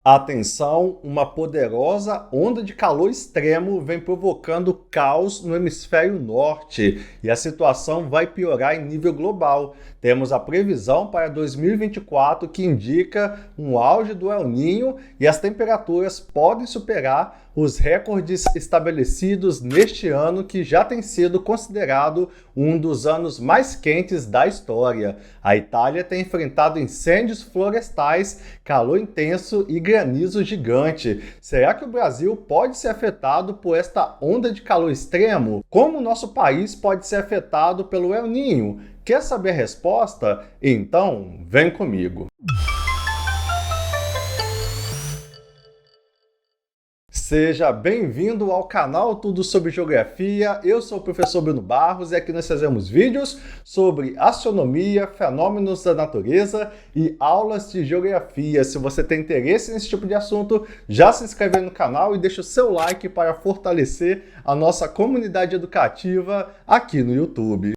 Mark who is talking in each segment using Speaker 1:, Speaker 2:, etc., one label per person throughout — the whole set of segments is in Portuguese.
Speaker 1: Atenção, uma poderosa onda de calor extremo vem provocando caos no hemisfério norte e a situação vai piorar em nível global. Temos a previsão para 2024 que indica um auge do El Niño e as temperaturas podem superar os recordes estabelecidos neste ano, que já tem sido considerado um dos anos mais quentes da história. A Itália tem enfrentado incêndios florestais, calor intenso e granizo gigante. Será que o Brasil pode ser afetado por esta onda de calor extremo? Como o nosso país pode ser afetado pelo El Niño? Quer saber a resposta? Então, vem comigo. Seja bem-vindo ao canal Tudo sobre Geografia. Eu sou o professor Bruno Barros e aqui nós fazemos vídeos sobre astronomia, fenômenos da natureza e aulas de geografia. Se você tem interesse nesse tipo de assunto, já se inscreve no canal e deixa o seu like para fortalecer a nossa comunidade educativa aqui no YouTube.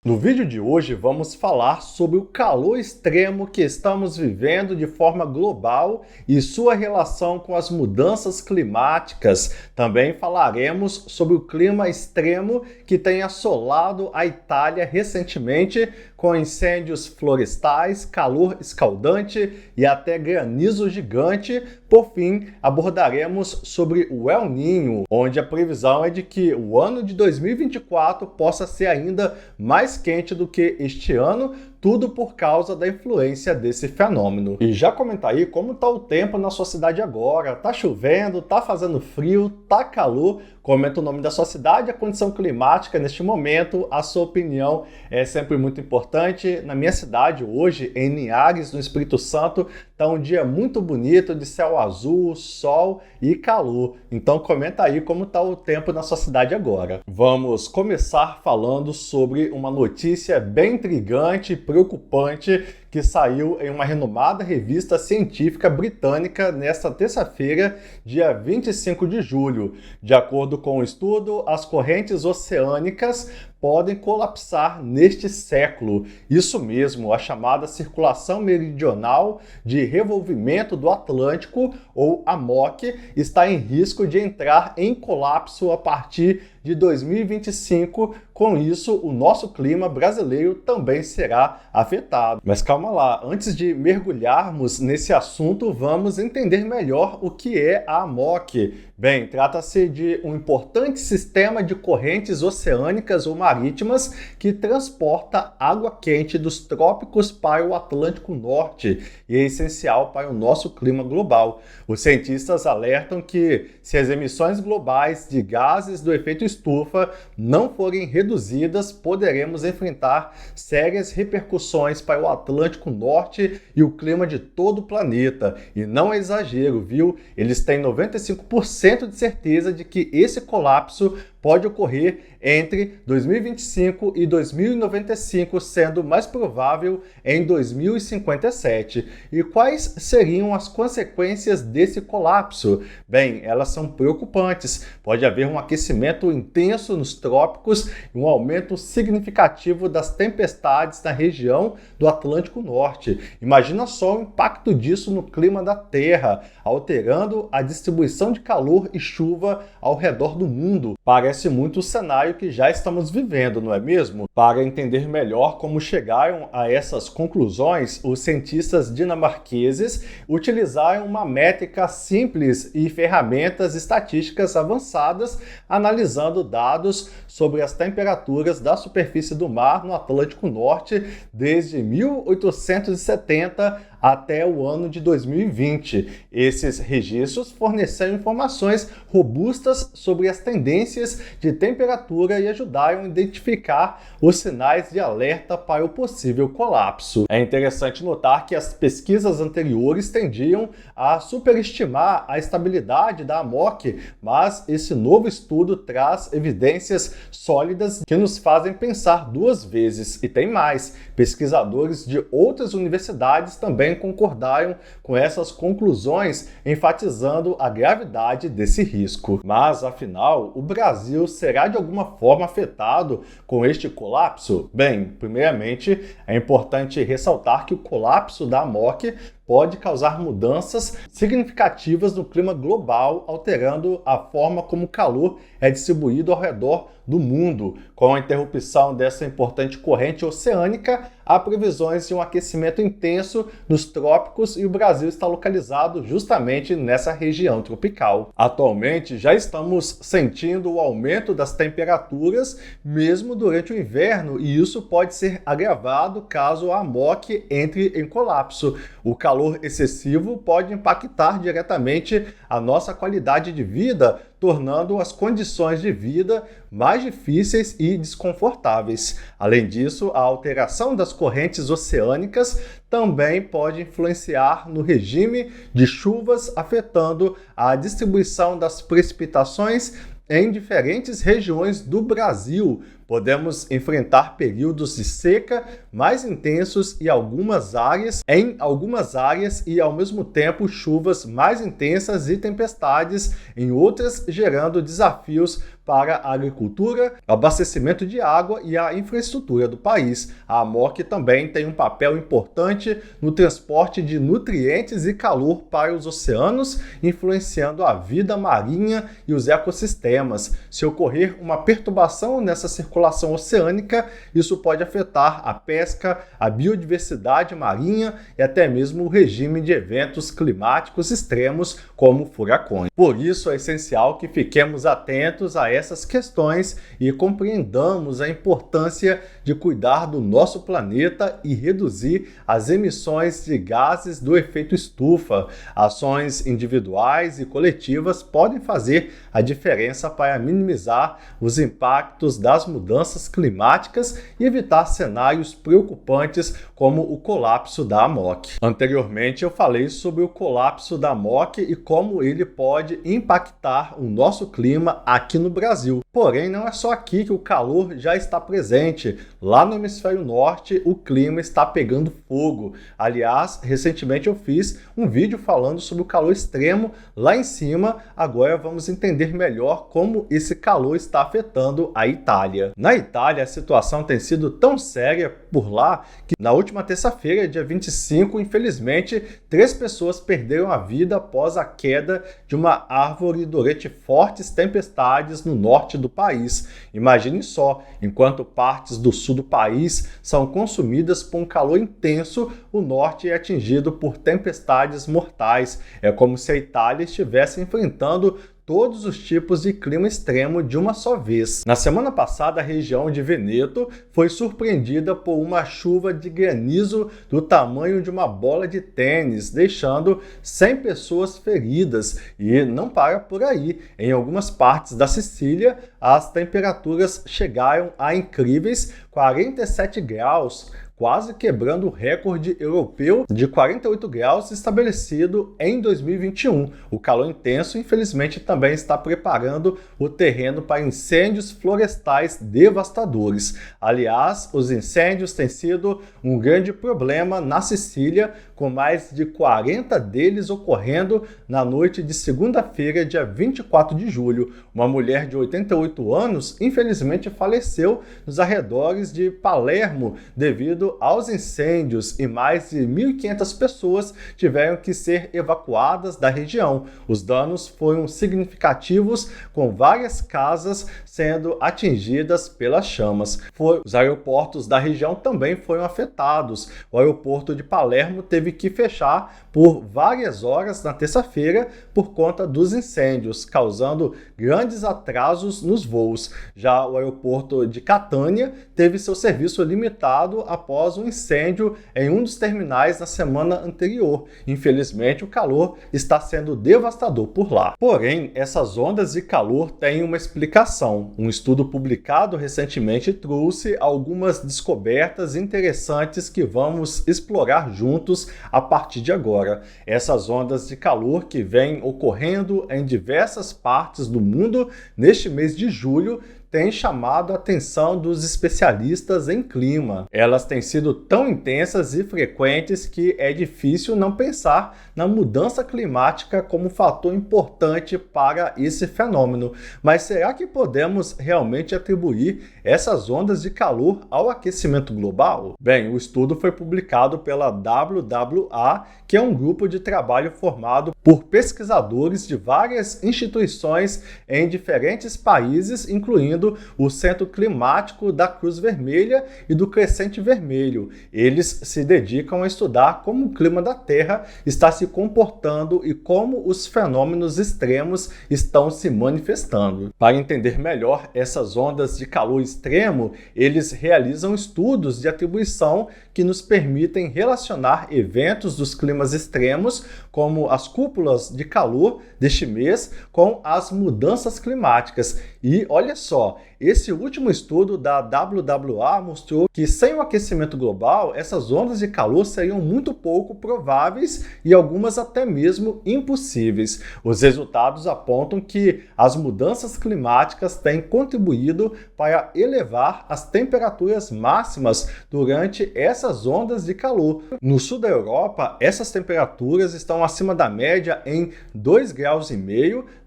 Speaker 1: No vídeo de hoje vamos falar sobre o calor extremo que estamos vivendo de forma global e sua relação com as mudanças climáticas. Também falaremos sobre o clima extremo que tem assolado a Itália recentemente, com incêndios florestais, calor escaldante e até granizo gigante. Por fim, abordaremos sobre o El Niño, onde a previsão é de que o ano de 2024 possa ser ainda mais quente do que este ano, tudo por causa da influência desse fenômeno. E já comenta aí como está o tempo na sua cidade agora. Tá chovendo, tá fazendo frio, tá calor? Comenta o nome da sua cidade, a condição climática neste momento, a sua opinião é sempre muito importante. Na minha cidade hoje, em Linhares, no Espírito Santo, tá um dia muito bonito, de céu azul, sol e calor. Então comenta aí como tá o tempo na sua cidade agora. Vamos começar falando sobre uma notícia bem intrigante e preocupante que saiu em uma renomada revista científica britânica nesta terça-feira, dia 25 de julho. De acordo com o estudo, as correntes oceânicas podem colapsar neste século. Isso mesmo, a chamada circulação meridional de revolvimento do Atlântico, ou AMOC, está em risco de entrar em colapso a partir de 2025. Com isso, o nosso clima brasileiro também será afetado. Mas calma lá, antes de mergulharmos nesse assunto, vamos entender melhor o que é a AMOC. Bem, trata-se de um importante sistema de correntes oceânicas ou marítimas que transporta água quente dos trópicos para o Atlântico Norte e é essencial para o nosso clima global. Os cientistas alertam que, se as emissões globais de gases do efeito estufa não forem reduzidas, poderemos enfrentar sérias repercussões para o Atlântico Norte e o clima de todo o planeta. E não é exagero, viu? Eles têm 95% de certeza de que esse colapso pode ocorrer entre 2025 e 2095, sendo mais provável em 2057. E quais seriam as consequências desse colapso? Bem, elas são preocupantes. Pode haver um aquecimento intenso nos trópicos e um aumento significativo das tempestades na região do Atlântico Norte. Imagina só o impacto disso no clima da Terra, alterando a distribuição de calor e chuva ao redor do mundo. Parece muito o cenário que já estamos vivendo, não é mesmo? Para entender melhor como chegaram a essas conclusões, os cientistas dinamarqueses utilizaram uma métrica simples e ferramentas estatísticas avançadas, analisando dados sobre as temperaturas da superfície do mar no Atlântico Norte desde 1870 até o ano de 2020. Esses registros forneceram informações robustas sobre as tendências de temperatura e ajudaram a identificar os sinais de alerta para o possível colapso. É interessante notar que as pesquisas anteriores tendiam a superestimar a estabilidade da AMOC, mas esse novo estudo traz evidências sólidas que nos fazem pensar duas vezes. E tem mais, pesquisadores de outras universidades também concordaram com essas conclusões, enfatizando a gravidade desse risco. Mas, afinal, o Brasil será de alguma forma afetado com este colapso? Bem, primeiramente, é importante ressaltar que o colapso da AMOC pode causar mudanças significativas no clima global, alterando a forma como o calor é distribuído ao redor do mundo. Com a interrupção dessa importante corrente oceânica, há previsões de um aquecimento intenso nos trópicos e o Brasil está localizado justamente nessa região tropical. Atualmente, já estamos sentindo o aumento das temperaturas mesmo durante o inverno e isso pode ser agravado caso a AMOC entre em colapso. O calor excessivo pode impactar diretamente a nossa qualidade de vida, tornando as condições de vida mais difíceis e desconfortáveis. Além disso, a alteração das correntes oceânicas também pode influenciar no regime de chuvas, afetando a distribuição das precipitações em diferentes regiões do Brasil. Podemos enfrentar períodos de seca mais intensos em algumas áreas e, ao mesmo tempo, chuvas mais intensas e tempestades em outras, gerando desafios para a agricultura, abastecimento de água e a infraestrutura do país. A AMOC também tem um papel importante no transporte de nutrientes e calor para os oceanos, influenciando a vida marinha e os ecossistemas. Se ocorrer uma perturbação nessa circulação oceânica, isso pode afetar a pesca, a biodiversidade marinha e até mesmo o regime de eventos climáticos extremos, como furacões. Por isso, é essencial que fiquemos atentos a essas questões e compreendamos a importância de cuidar do nosso planeta e reduzir as emissões de gases do efeito estufa. Ações individuais e coletivas podem fazer a diferença para minimizar os impactos das mudanças climáticas e evitar cenários preocupantes como o colapso da AMOC. Anteriormente eu falei sobre o colapso da AMOC e como ele pode impactar o nosso clima aqui no Brasil. Porém, não é só aqui que o calor já está presente. Lá no hemisfério norte, o clima está pegando fogo. Aliás, recentemente eu fiz um vídeo falando sobre o calor extremo lá em cima. Agora vamos entender melhor como esse calor está afetando a Itália. Na Itália, a situação tem sido tão séria por lá que na última terça-feira, dia 25, infelizmente, 3 pessoas perderam a vida após a queda de uma árvore durante fortes tempestades no norte do país. Imagine só, enquanto partes do sul do país são consumidas por um calor intenso, o norte é atingido por tempestades mortais. É como se a Itália estivesse enfrentando todos os tipos de clima extremo de uma só vez. Na semana passada, a região de Veneto foi surpreendida por uma chuva de granizo do tamanho de uma bola de tênis, deixando 100 pessoas feridas. E não para por aí. Em algumas partes da Sicília, as temperaturas chegaram a incríveis 47 graus, quase quebrando o recorde europeu de 48 graus estabelecido em 2021. O calor intenso, infelizmente, também está preparando o terreno para incêndios florestais devastadores. Aliás, os incêndios têm sido um grande problema na Sicília, com mais de 40 deles ocorrendo na noite de segunda-feira, dia 24 de julho. Uma mulher de 88 anos, infelizmente, faleceu nos arredores de Palermo devido aos incêndios e mais de 1.500 pessoas tiveram que ser evacuadas da região. Os danos foram significativos, com várias casas sendo atingidas pelas chamas. Os aeroportos da região também foram afetados. O aeroporto de Palermo teve que fechar por várias horas na terça-feira por conta dos incêndios, causando grandes atrasos nos voos. Já o aeroporto de Catânia teve seu serviço limitado após um incêndio em um dos terminais na semana anterior. Infelizmente, o calor está sendo devastador por lá. Porém, essas ondas de calor têm uma explicação. Um estudo publicado recentemente trouxe algumas descobertas interessantes que vamos explorar juntos a partir de agora. Essas ondas de calor que vêm ocorrendo em diversas partes do mundo neste mês de julho têm chamado a atenção dos especialistas em clima. Elas têm sido tão intensas e frequentes que é difícil não pensar na mudança climática como um fator importante para esse fenômeno. Mas será que podemos realmente atribuir essas ondas de calor ao aquecimento global? Bem, o estudo foi publicado pela WWA, que é um grupo de trabalho formado por pesquisadores de várias instituições em diferentes países, incluindo o Centro Climático da Cruz Vermelha e do Crescente Vermelho. Eles se dedicam a estudar como o clima da Terra está se comportando e como os fenômenos extremos estão se manifestando. Para entender melhor essas ondas de calor extremo, eles realizam estudos de atribuição que nos permitem relacionar eventos dos climas extremos, como as cúpulas de calor deste mês, com as mudanças climáticas. E olha só, esse último estudo da WWA mostrou que sem o aquecimento global, essas ondas de calor seriam muito pouco prováveis e algumas até mesmo impossíveis. Os resultados apontam que as mudanças climáticas têm contribuído para elevar as temperaturas máximas durante essas ondas de calor. No sul da Europa, essas temperaturas estão acima da média em 2,5 graus,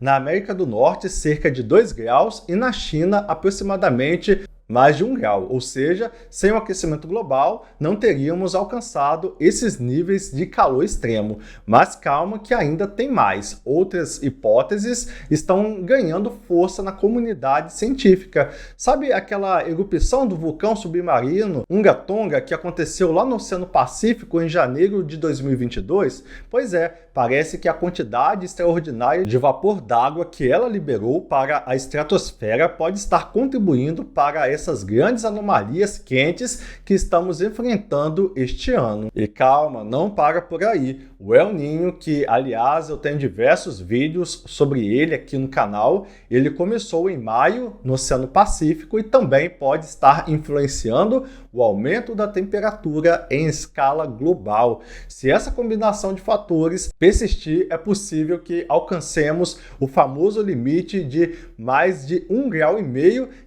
Speaker 1: na América do Norte cerca de 2 graus e na China aproximadamente mais de 1 grau, ou seja, sem o aquecimento global não teríamos alcançado esses níveis de calor extremo. Mas calma que ainda tem mais. Outras hipóteses estão ganhando força na comunidade científica. Sabe aquela erupção do vulcão submarino Unga Tonga que aconteceu lá no Oceano Pacífico em janeiro de 2022? Pois é, parece que a quantidade extraordinária de vapor d'água que ela liberou para a estratosfera pode estar contribuindo para essas grandes anomalias quentes que estamos enfrentando este ano. E calma, não para por aí. O El Niño, que aliás eu tenho diversos vídeos sobre ele aqui no canal, ele começou em maio no Oceano Pacífico e também pode estar influenciando o aumento da temperatura em escala global. Se essa combinação de fatores persistir, é possível que alcancemos o famoso limite de mais de 1,5 grau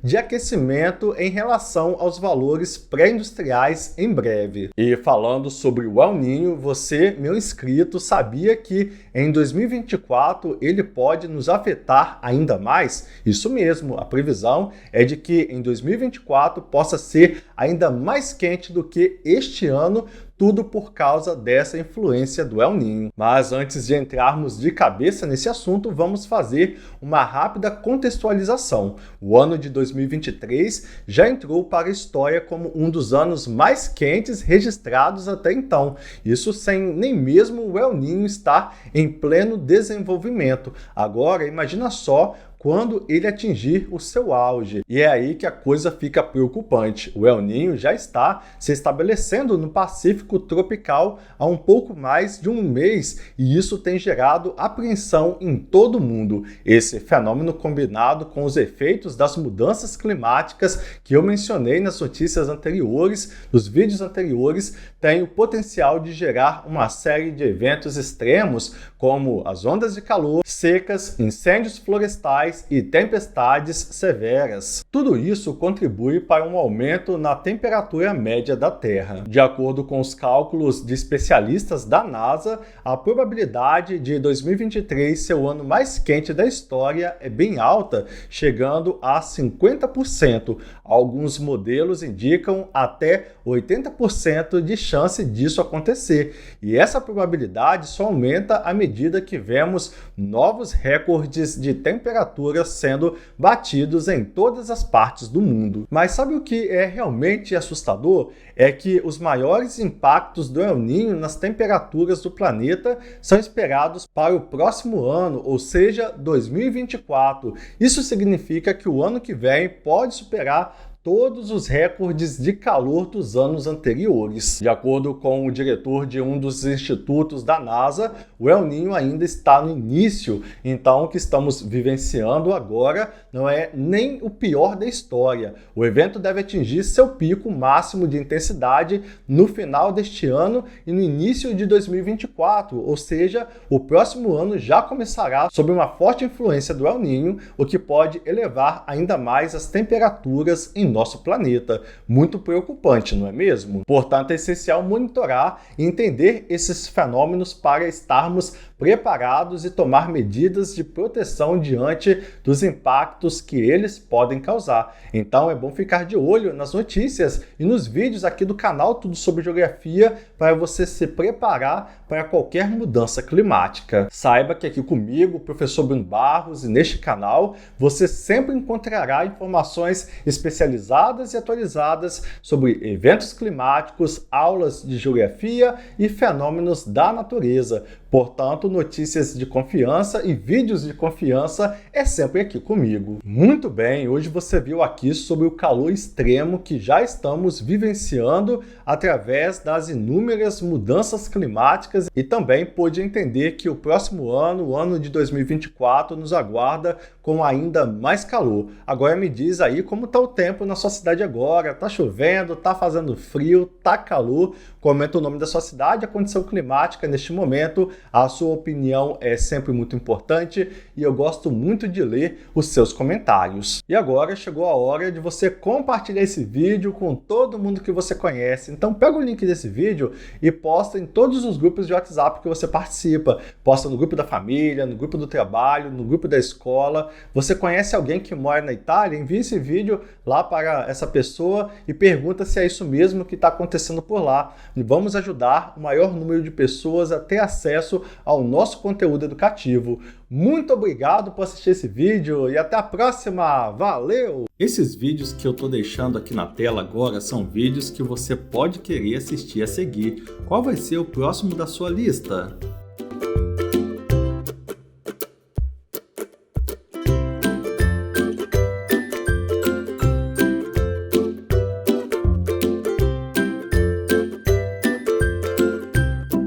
Speaker 1: de aquecimento em relação aos valores pré-industriais em breve. E falando sobre o El Niño, você, meu inscrito, sabia que em 2024 ele pode nos afetar ainda mais? Isso mesmo, a previsão é de que em 2024 possa ser ainda mais quente do que este ano, tudo por causa dessa influência do El Niño. Mas antes de entrarmos de cabeça nesse assunto, vamos fazer uma rápida contextualização. O ano de 2023 já entrou para a história como um dos anos mais quentes registrados até então. Isso sem nem mesmo o El Niño estar em pleno desenvolvimento. Agora, imagina só quando ele atingir o seu auge. E é aí que a coisa fica preocupante. O El Niño já está se estabelecendo no Pacífico tropical há um pouco mais de um mês e isso tem gerado apreensão em todo o mundo. Esse fenômeno combinado com os efeitos das mudanças climáticas que eu mencionei nas notícias anteriores, nos vídeos anteriores, tem o potencial de gerar uma série de eventos extremos como as ondas de calor, secas, incêndios florestais e tempestades severas. Tudo isso contribui para um aumento na temperatura média da Terra. De acordo com os cálculos de especialistas da NASA, a probabilidade de 2023 ser o ano mais quente da história é bem alta, chegando a 50%. Alguns modelos indicam até 80% de chance disso acontecer. E essa probabilidade só aumenta à medida que vemos novos recordes de temperatura sendo batidos em todas as partes do mundo. Mas sabe o que é realmente assustador? É que os maiores impactos do El Niño nas temperaturas do planeta são esperados para o próximo ano, ou seja, 2024. Isso significa que o ano que vem pode superar todos os recordes de calor dos anos anteriores. De acordo com o diretor de um dos institutos da NASA, o El Niño ainda está no início, então o que estamos vivenciando agora não é nem o pior da história. O evento deve atingir seu pico máximo de intensidade no final deste ano e no início de 2024, ou seja, o próximo ano já começará sob uma forte influência do El Niño, o que pode elevar ainda mais as temperaturas em nosso planeta. Muito preocupante, não é mesmo? Portanto, é essencial monitorar e entender esses fenômenos para estarmos preparados e tomar medidas de proteção diante dos impactos que eles podem causar. Então é bom ficar de olho nas notícias e nos vídeos aqui do canal Tudo Sobre Geografia para você se preparar para qualquer mudança climática. Saiba que aqui comigo, o professor Bruno Barros, e neste canal você sempre encontrará informações especializadas e atualizadas sobre eventos climáticos, aulas de geografia e fenômenos da natureza. Portanto, notícias de confiança e vídeos de confiança é sempre aqui comigo. Muito bem, hoje você viu aqui sobre o calor extremo que já estamos vivenciando através das inúmeras mudanças climáticas e também pôde entender que o próximo ano, o ano de 2024, nos aguarda com ainda mais calor. Agora me diz aí como está o tempo na sua cidade agora. Tá chovendo, tá fazendo frio, tá calor? Comenta o nome da sua cidade, a condição climática neste momento. A sua opinião é sempre muito importante e eu gosto muito de ler os seus comentários. E agora chegou a hora de você compartilhar esse vídeo com todo mundo que você conhece. Então pega o link desse vídeo e posta em todos os grupos de WhatsApp que você participa. Posta no grupo da família, no grupo do trabalho, no grupo da escola. Você conhece alguém que mora na Itália? Envie esse vídeo lá para essa pessoa e pergunta se é isso mesmo que está acontecendo por lá. E vamos ajudar o maior número de pessoas a ter acesso ao nosso conteúdo educativo. Muito obrigado por assistir esse vídeo e até a próxima. Valeu! Esses vídeos que eu estou deixando aqui na tela agora são vídeos que você pode querer assistir a seguir. Qual vai ser o próximo da sua lista?